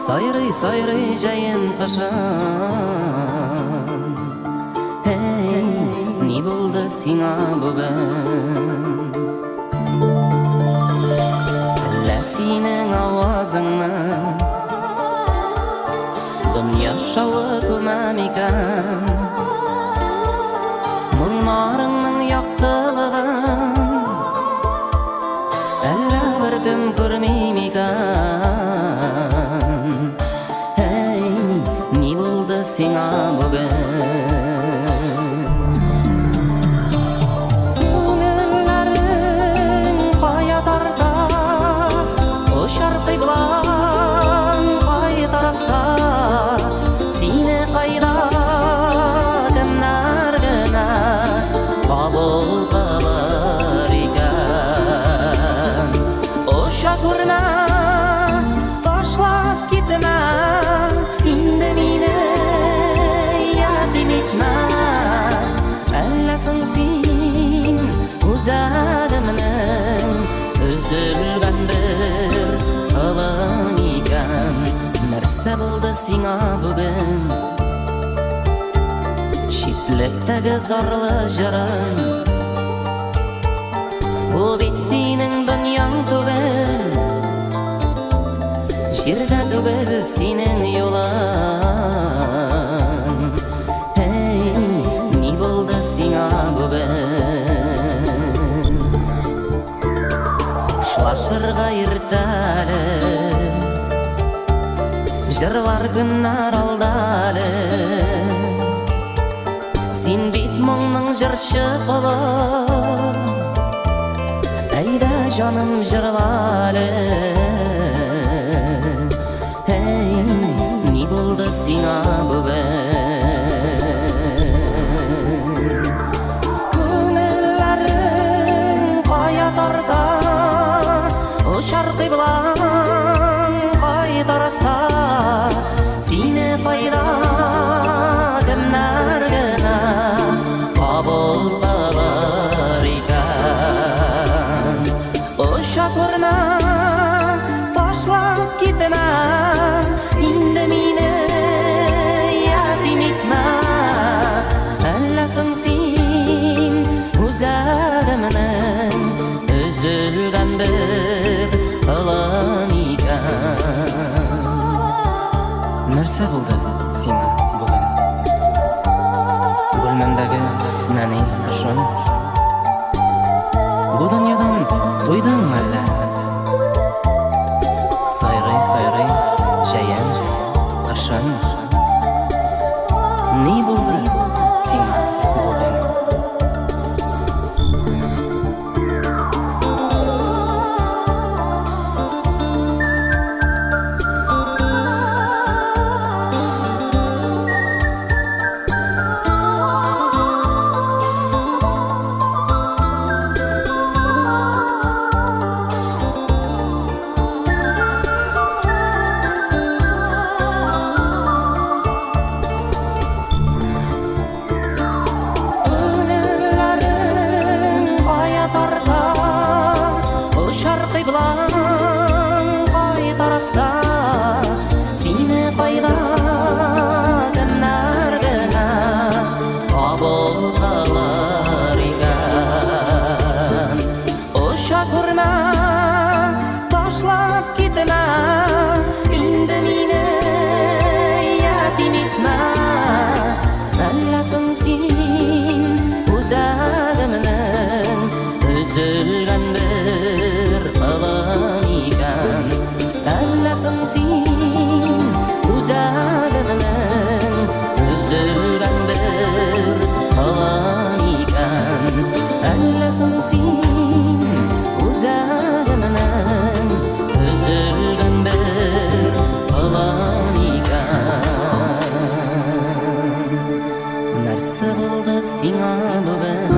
Сайрый жайын қашан. Эй, не болды сиңа бүгін? Әллә синең авазыңнан Дүния шауы көмәм икән? Мұңларыңның яқтылығын Әллә бір кім көрмейм икән? Эй, не болды сиңа бүгін? Көңілләрің қая тарта, ұшар қиблаң қай тарafta? Сине қайда кімнәр генә қабыл қылар икән? Ұша күрмә, ташлап китмә, инде мине ятим итмә. Әлләсең син үзәгемнең өзелгән бер ылым икән? Нәрсә булды сиңа бүген? Читлектәге зарлы җырың бу бит синең дөньяң түгел, җирдә түгел синең юлың. Эй, ни булды сиңа бүген? Хушлашырга иртәле, җырлар көннәр алдалы. Син бит моңның җырчы кулы, әйдә җаным җырлары. Эй, ни булды сиңа бүген? Күңелләрең кая тарта, ұшар кыйблаң кай тарафта? Сине кайда кемнәр генә кабул кылар икән? Ұша күрмә, ташлап китмә, инде мине ятим итмә. Әлләсең син үзәгемнең өзелгән бер ылым икән? Нәрсә булды сиңа бүген? Бүлмәмдәге нәни ошын? Бу дөньядан туйдың әллә? Сайрый җәен кышын? Ни булды сиңа бүген? Ұшар кыйблаң кай тарафта? Сине кайда кемнәр генә кабул кылар икән? Ұша күрмә, ташлап китмә, инде мине ятим итмә. Әлләсең син үзәгемнең өзелгән бер ылым икән? Әлләсең син үзәгемнең өзелгән бер ылым икән? Әлләсең син үзәгемнең өзелгән бер ылым икән? Нәрсә булды сиңа бүген?